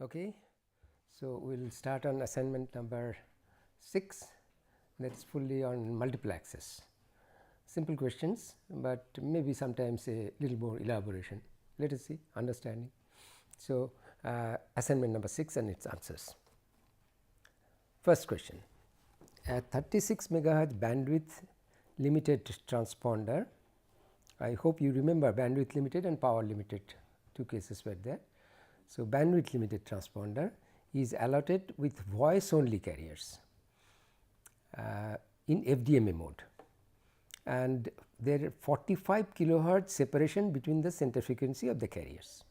Okay. So, we will start on assignment number 6, that is fully on multiple access. Simple questions, but maybe sometimes a little more elaboration. Let us see understanding. So, assignment number 6 and its answers. First question, a 36 megahertz bandwidth limited transponder. I hope you remember bandwidth limited and power limited, two cases were there. So, bandwidth limited transponder is allotted with voice only carriers in FDMA mode, and there are 45 kilohertz separation between the center frequency of the carriers.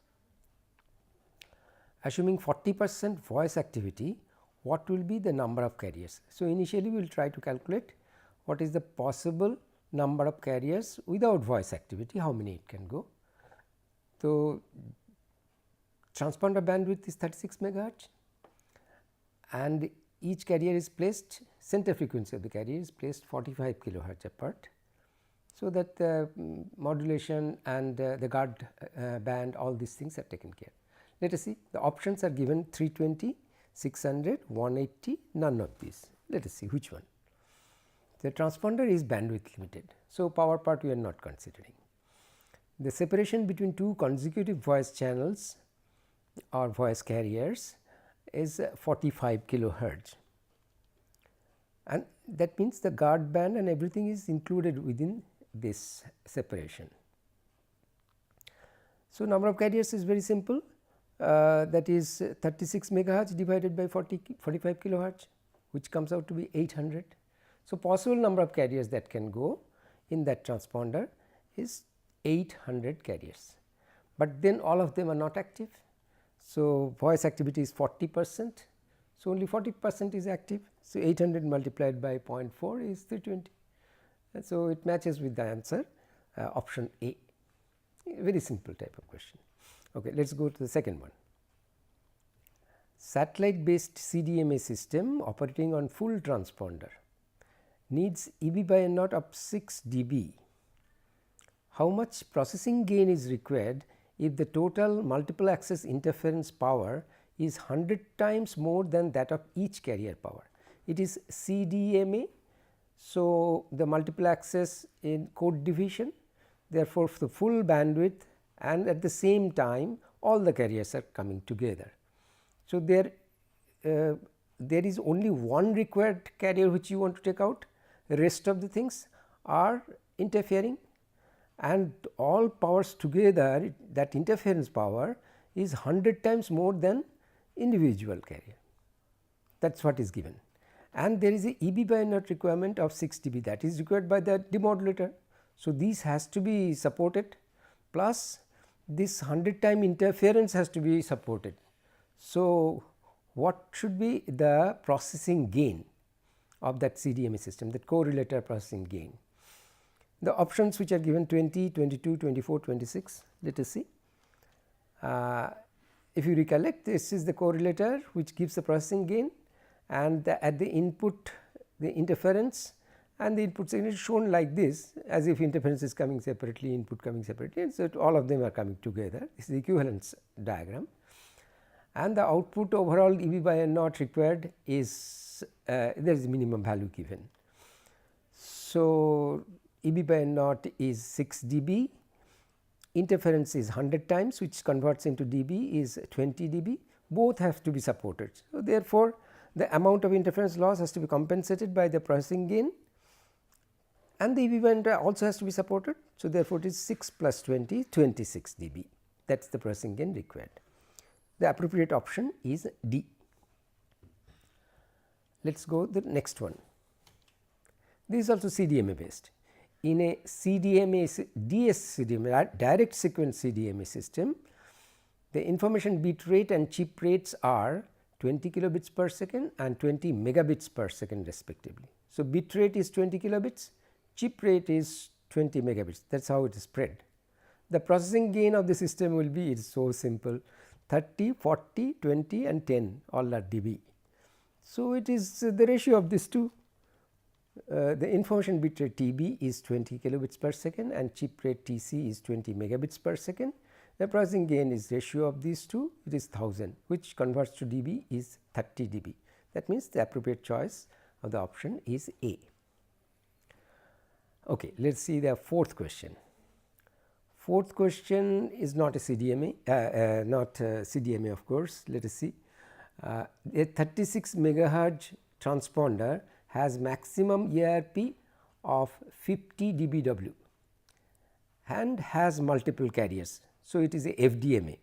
Assuming 40% voice activity, what will be the number of carriers? So, initially we will try to calculate what is the possible number of carriers without voice activity, how many it can go. So, transponder bandwidth is 36 megahertz and each carrier is placed, center frequency of the carrier is placed 45 kilohertz apart. So, that the modulation and the guard band, all these things are taken care. Let us see, the options are given 320, 600, 180, none of these. Let us see which one. The transponder is bandwidth limited. So, power part we are not considering. The separation between two consecutive voice channels or voice carriers is 45 kilohertz, and that means the guard band and everything is included within this separation. So, number of carriers is very simple, that is 36 megahertz divided by 45 kilohertz, which comes out to be 800. So, possible number of carriers that can go in that transponder is 800 carriers, but then all of them are not active. So, voice activity is 40%. So, only 40% is active. So, 800 multiplied by 0.4 is 320. And so, it matches with the answer option A, very simple type of question. Okay, let us go to the second one. Satellite based CDMA system operating on full transponder needs EB by N naught of 6 dB. How much processing gain is required if the total multiple access interference power is 100 times more than that of each carrier power? It is CDMA. So, the multiple access in code division, therefore, the full bandwidth and at the same time all the carriers are coming together. So, there is only one required carrier which you want to take out, the rest of the things are interfering, and all powers together, that interference power is 100 times more than individual carrier. That is what is given, and there is a EB by N naught requirement of 6 dB, that is required by the demodulator. So, this has to be supported, plus this 100 time interference has to be supported. So, what should be the processing gain of that CDMA system, that correlator processing gain? The options which are given 20, 22, 24, 26, let us see. If you recollect, this is the correlator which gives the processing gain, and at the input the interference and the input signal is shown like this, as if interference is coming separately, input coming separately, and so all of them are coming together. This is the equivalence diagram, and the output overall EB by N naught required is there is minimum value given. So, EB by N naught is 6 dB, interference is 100 times, which converts into dB is 20 dB, both have to be supported. So, therefore, the amount of interference loss has to be compensated by the processing gain, and the EB by N naught also has to be supported. So, therefore, it is 6 plus 20, 26 dB, that is the processing gain required. The appropriate option is D. Let us go to the next one. This is also CDMA based. In a CDMA, DSCDMA, direct sequence CDMA system, the information bit rate and chip rates are 20 kilobits per second and 20 megabits per second respectively. So, bit rate is 20 kilobits, chip rate is 20 megabits, that is how it is spread. The processing gain of the system will be, it is so simple, 30, 40, 20 and 10 all are dB. So, it is the ratio of these two. The information bit rate TB is 20 kilobits per second and chip rate TC is 20 megabits per second. The processing gain is ratio of these two, it is 1000, which converts to dB is 30 dB. That means the appropriate choice of the option is A. Okay, let us see the fourth question. Fourth question is not a CDMA, CDMA of course. Let us see. A 36 megahertz transponder has maximum EIRP of 50 dBW and has multiple carriers. So, it is a FDMA.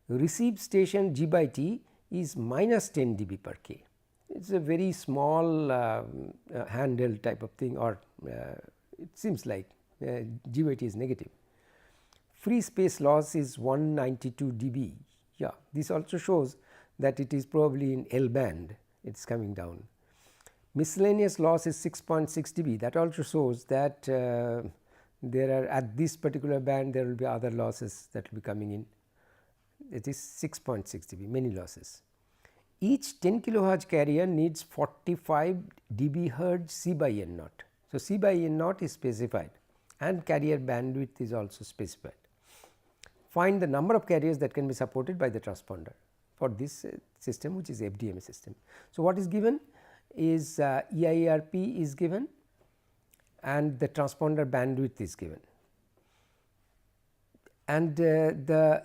Receive station G by T is minus 10 dB per K. It is a very small handheld type of thing, or it seems like G by T is negative. Free space loss is 192 dB. Yeah, this also shows that it is probably in L band, it is coming down. Miscellaneous loss is 6.6 dB. That also shows that there are, at this particular band, there will be other losses that will be coming in. It is 6.6 dB, many losses. Each 10 kilohertz carrier needs 45 dB hertz C by N naught. So, C by N naught is specified and carrier bandwidth is also specified. Find the number of carriers that can be supported by the transponder for this system, which is FDMA system. So, what is given is EIRP is given and the transponder bandwidth is given, and the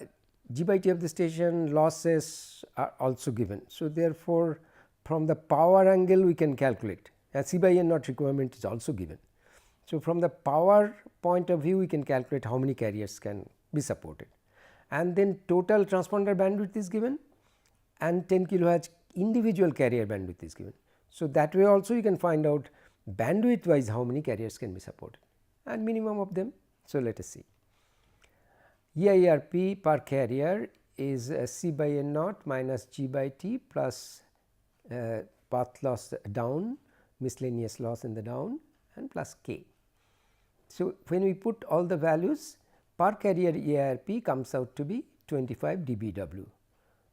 G by T of the station losses are also given. So, therefore, from the power angle we can calculate, C by N naught requirement is also given. So, from the power point of view we can calculate how many carriers can be supported, and then total transponder bandwidth is given and 10 kilohertz individual carrier bandwidth is given. So, that way also you can find out bandwidth wise how many carriers can be supported and minimum of them. So, let us see. EIRP per carrier is C by N naught minus G by T plus path loss down, miscellaneous loss in the down, and plus K. So, when we put all the values, per carrier EIRP comes out to be 25 dBW.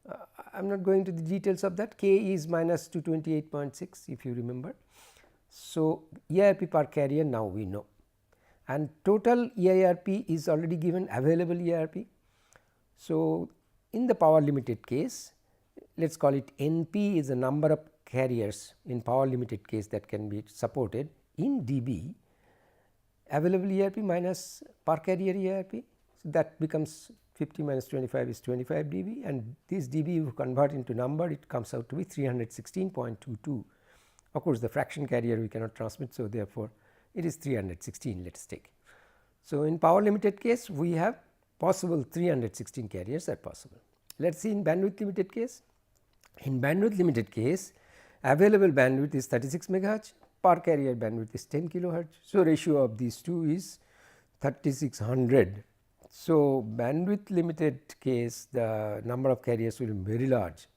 I am not going to the details of that. K is minus 228.6 if you remember. So, EIRP per carrier now we know, and total EIRP is already given, available EIRP. So, in the power limited case, let us call it NP is the number of carriers in power limited case that can be supported in dB, available EIRP minus per carrier EIRP. So, that becomes 50 minus 25 is 25 dB, and this dB you convert into number, it comes out to be 316.22. Of course, the fraction carrier we cannot transmit. So, therefore, it is 316 let us take. So, in power limited case we have possible 316 carriers are possible. Let us see in bandwidth limited case. In bandwidth limited case, available bandwidth is 36 megahertz, per carrier bandwidth is 10 kilohertz. So, ratio of these two is 3600. So, bandwidth limited case the number of carriers will be very large.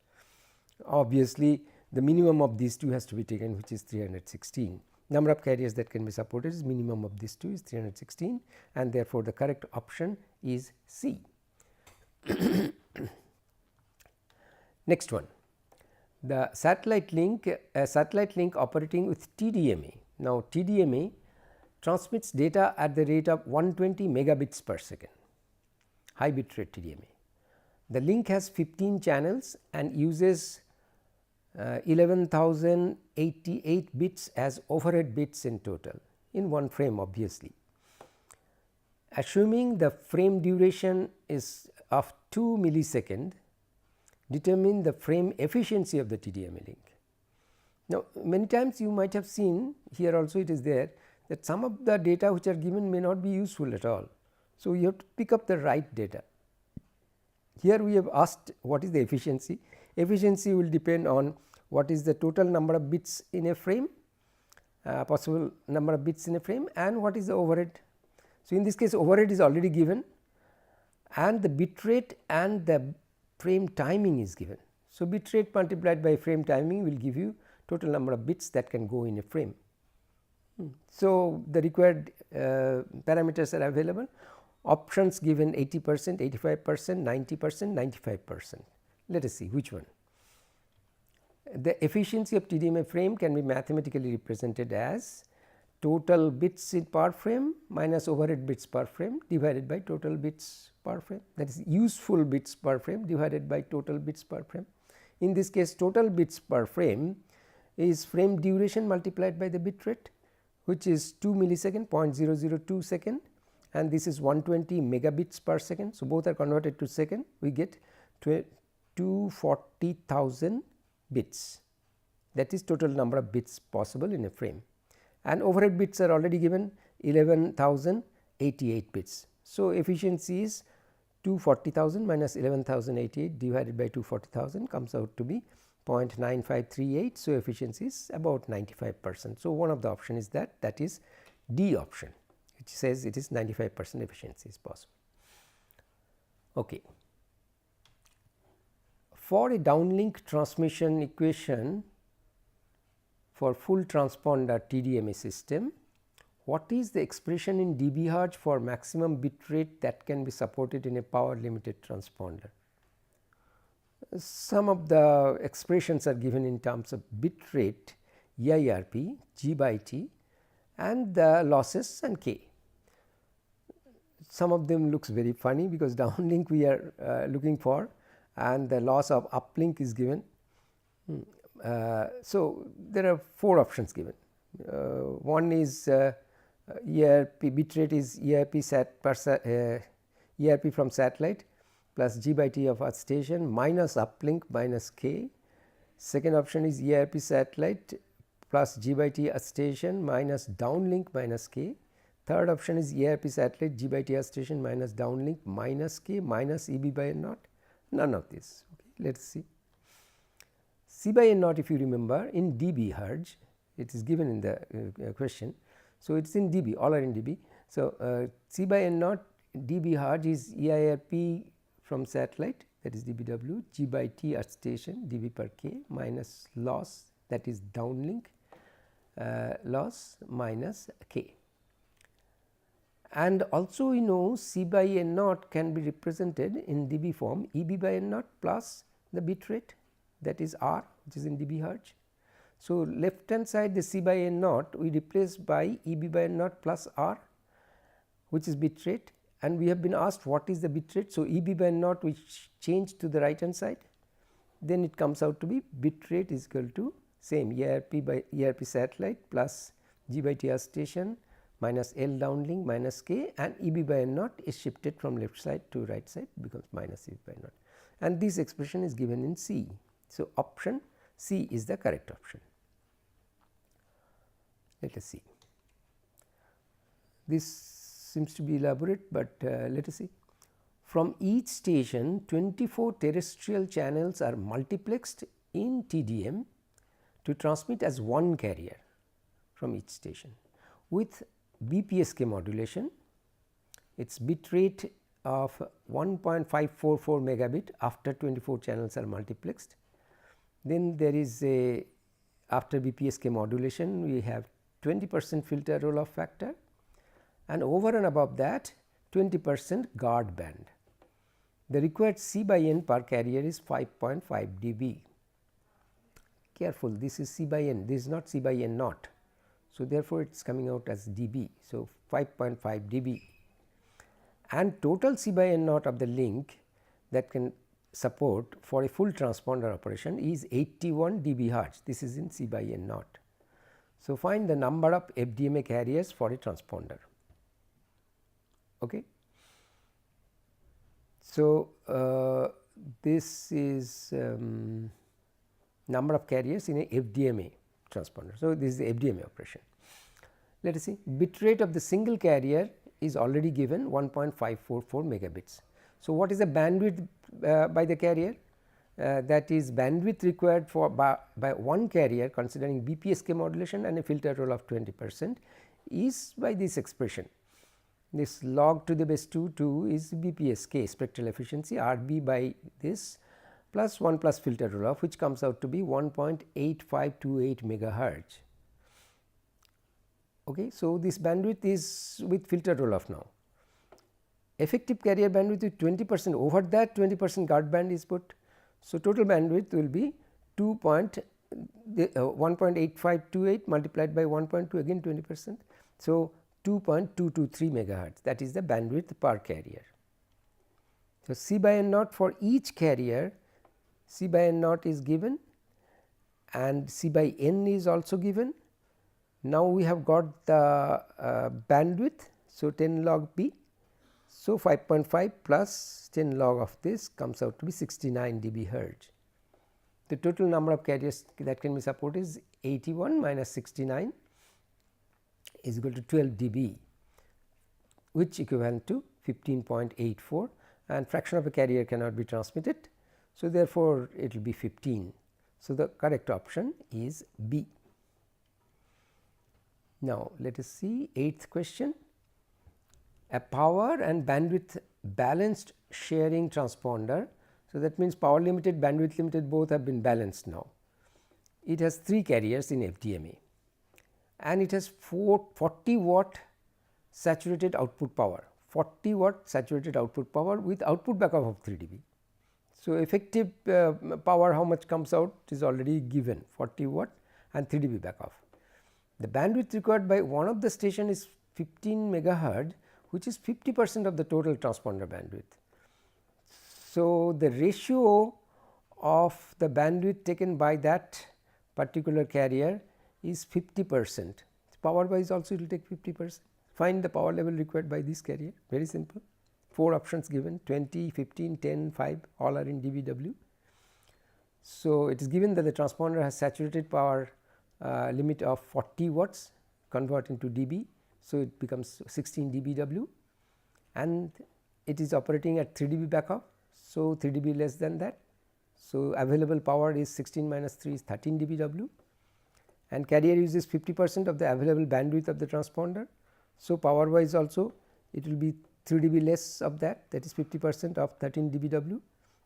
Obviously, the minimum of these two has to be taken, which is 316. Number of carriers that can be supported is minimum of these two is 316, and therefore, the correct option is C. Next one, the satellite link operating with TDMA. Now, TDMA transmits data at the rate of 120 megabits per second, high bit rate TDMA. The link has 15 channels and uses 11,088 bits as overhead bits in total in one frame obviously. Assuming the frame duration is of 2 millisecond, determine the frame efficiency of the TDMA link. Now, many times you might have seen here also it is there that some of the data which are given may not be useful at all. So, you have to pick up the right data. Here we have asked what is the efficiency. Efficiency will depend on what is the total number of bits in a frame, possible number of bits in a frame, and what is the overhead. So, in this case overhead is already given and the bit rate and the frame timing is given. So, bit rate multiplied by frame timing will give you total number of bits that can go in a frame. So, the required parameters are available, options given 80%, 85%, 90%, 95%. Let us see which one. The efficiency of TDMA frame can be mathematically represented as total bits per frame minus overhead bits per frame divided by total bits per frame, that is useful bits per frame divided by total bits per frame. In this case total bits per frame is frame duration multiplied by the bit rate, which is 2 millisecond 0.002 second, and this is 120 megabits per second. So, both are converted to second, we get 240,000 bits, that is total number of bits possible in a frame, and overhead bits are already given 11,088 bits. So, efficiency is 240,000 minus 11,088 divided by 240,000 comes out to be 0.9538. So, efficiency is about 95%. So, one of the option is that is D option, which says it is 95% efficiency is possible. Okay. For a downlink transmission equation for full transponder TDMA system, what is the expression in dB hertz for maximum bit rate that can be supported in a power limited transponder? Some of the expressions are given in terms of bit rate, EIRP, G by T, and the losses and K. Some of them looks very funny because downlink we are looking for, and the loss of uplink is given. So, there are 4 options given. One is EIRP bit rate is EIRP EIRP from satellite plus G by T of earth station minus uplink minus K. Second option is EIRP satellite plus G by T earth station minus downlink minus K. Third option is EIRP satellite G by T earth station minus downlink minus K minus EB by N naught. None of this. Okay. Let us see. C by N naught, if you remember, in dB hertz, it is given in the question. So, it is in dB, all are in dB. So, C by N naught dB hertz is EIRP from satellite, that is dBW, G by T earth station dB per K minus loss, that is downlink loss minus K. And also we know C by N naught can be represented in dB form EB by N naught plus the bit rate, that is R, which is in dB hertz. So, left hand side the C by N naught we replace by EB by N naught plus R, which is bit rate, and we have been asked what is the bit rate. So, EB by N naught we change to the right hand side, then it comes out to be bit rate is equal to same EIRP by EIRP satellite plus G by T earth station minus L downlink minus K, and EB by N naught is shifted from left side to right side, becomes minus EB by N naught, and this expression is given in C. So, option C is the correct option. Let us see. This seems to be elaborate, but let us see. From each station 24 terrestrial channels are multiplexed in TDM to transmit as one carrier from each station with BPSK modulation. Its bit rate of 1.544 megabit after 24 channels are multiplexed. Then there is a, after BPSK modulation we have 20% filter roll off factor, and over and above that 20% guard band. The required C by N per carrier is 5.5 dB. Careful, this is C by N, this is not C by N naught. So, therefore, it is coming out as dB. So, 5.5 dB, and total C by N naught of the link that can support for a full transponder operation is 81 dB hertz. This is in C by N naught. So, find the number of FDMA carriers for a transponder. Okay. So, this is number of carriers in a FDMA transponder. So, this is the FDMA operation. Let us see, bit rate of the single carrier is already given 1.544 megabits. So, what is the bandwidth by the carrier? That is bandwidth required for by one carrier considering BPSK modulation and a filter roll of 20% is by this expression. This log to the base 2 is BPSK spectral efficiency RB by this plus 1 plus filter roll off, which comes out to be 1.8528 megahertz. Okay. So, this bandwidth is with filter roll off now. Effective carrier bandwidth with 20%, over that 20% guard band is put. So, total bandwidth will be 1.8528 multiplied by 1.2, again 20%. So, 2.223 megahertz, that is the bandwidth per carrier. So, C by N naught for each carrier, C by N naught is given and C by N is also given. Now, we have got the bandwidth. So, 10 log B. So, 5.5 plus 10 log of this comes out to be 69 dB hertz. The total number of carriers that can be supported is 81 minus 69 is equal to 12 dB, which equivalent to 15.84, and fraction of a carrier cannot be transmitted. So, therefore, it will be 15. So, the correct option is B. Now, let us see 8th question. A power and bandwidth balanced sharing transponder. So, that means power limited, bandwidth limited, both have been balanced now. It has 3 carriers in FDMA and it has 40 watt saturated output power, 40 watt saturated output power with output backup of 3 dB. So, effective power how much comes out is already given, 40 watt and 3 dB backup. The bandwidth required by one of the station is 15 megahertz, which is 50% of the total transponder bandwidth. So, the ratio of the bandwidth taken by that particular carrier is 50%. Power wise also it will take 50%. Find the power level required by this carrier, very simple. 4 options given, 20, 15, 10, 5, all are in dBW. So, it is given that the transponder has saturated power limit of 40 watts, convert into dB. So, it becomes 16 dBW and it is operating at 3 dB backup. So, 3 dB less than that. So, available power is 16 minus 3 is 13 dBW and carrier uses 50% of the available bandwidth of the transponder. So, power wise also it will be 3 dB less of that, that is 50% of 13 dBW,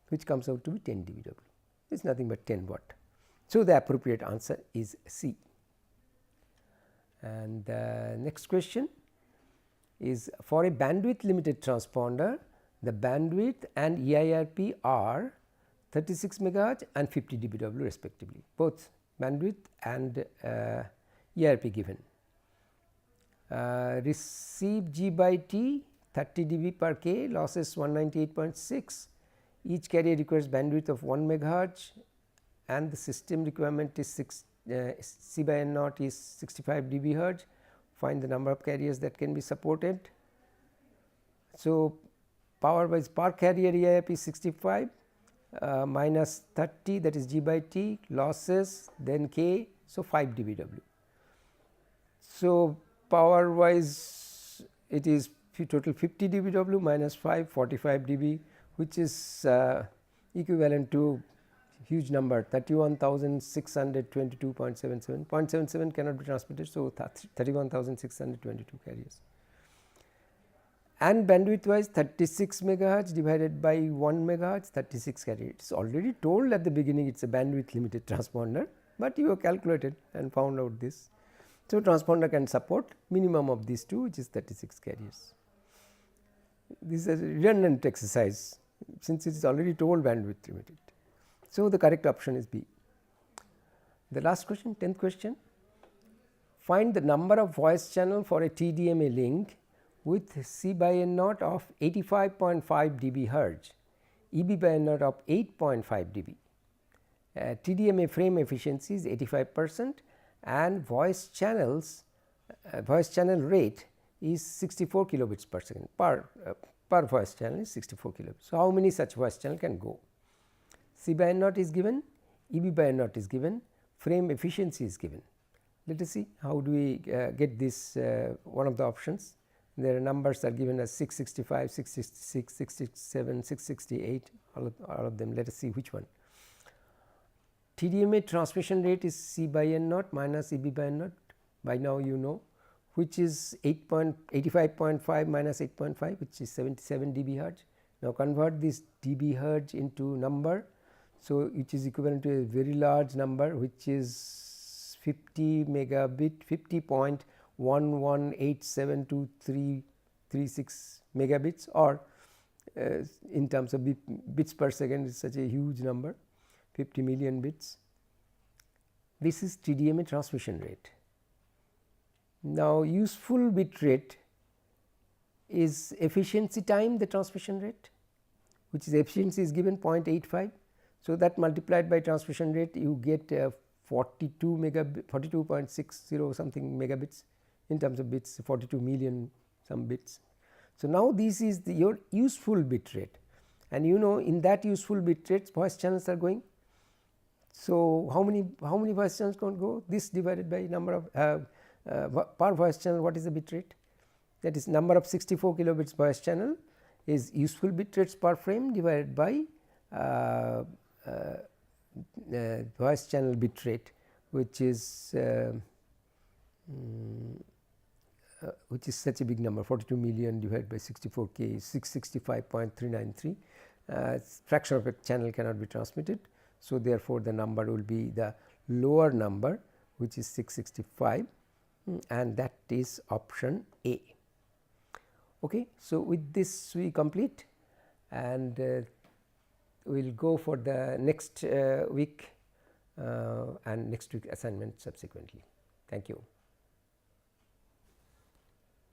which comes out to be 10 dBW. It is nothing but 10 watt. So, the appropriate answer is C. And the next question is, for a bandwidth limited transponder, the bandwidth and EIRP are 36 megahertz and 50 dBW respectively, both bandwidth and EIRP given. Receive G by T 30 dB per K, losses 198.6, each carrier requires bandwidth of 1 megahertz and the system requirement is C by N naught is 65 dB hertz. Find the number of carriers that can be supported. So, power wise per carrier EIRP is 65 minus 30, that is G by T, losses, then K, so 5 dBW. So, power wise it is total 50 dBW minus 5, 45 dB, which is equivalent to huge number 31,622.77, 0.77 cannot be transmitted. So, 31,622 carriers. And bandwidth wise 36 megahertz divided by 1 megahertz, 36 carriers. It is already told at the beginning it is a bandwidth limited transponder, but you have calculated and found out this. So, transponder can support minimum of these two, which is 36 carriers. This is a redundant exercise since it is already told bandwidth limited. So, the correct option is B. The last question, 10th question, find the number of voice channel for a TDMA link with C by N naught of 85.5 dB hertz, EB by N naught of 8.5 dB. TDMA frame efficiency is 85% and voice channel rate is 64 kilobits per second, per voice channel is 64 kilobits. So, how many such voice channel can go? C by N naught is given, EB by N naught is given, frame efficiency is given. Let us see how do we get this one of the options. Their numbers are given as 665, 666, 667, 668, all of them. Let us see which one. TDMA transmission rate is C by N naught minus EB by N naught, by now you know, which is 85.5 minus 8.5, which is 77 dB hertz. Now, convert this dB hertz into number. So, which is equivalent to a very large number, which is 50 megabit, 50.11872336 megabits, or in terms of bits per second is such a huge number, 50 million bits. This is TDMA transmission rate. Now, useful bit rate is efficiency time the transmission rate, which is efficiency is given 0.85. So, that multiplied by transmission rate you get 42.60 something megabits in terms of bits, 42 million some bits. So, now this is your useful bit rate, and you know in that useful bit rate voice channels are going. So, how many voice channels can go? This divided by number of per voice channel, what is the bit rate? That is number of 64 kilobits voice channel is useful bit rates per frame divided by voice channel bit rate, which is such a big number, 42 million divided by 64k is 665.393. Fraction of a channel cannot be transmitted. So, therefore, the number will be the lower number, which is 665, and that is option A. Okay. So, with this we complete, and we will go for the next week and next week assignment subsequently. Thank you.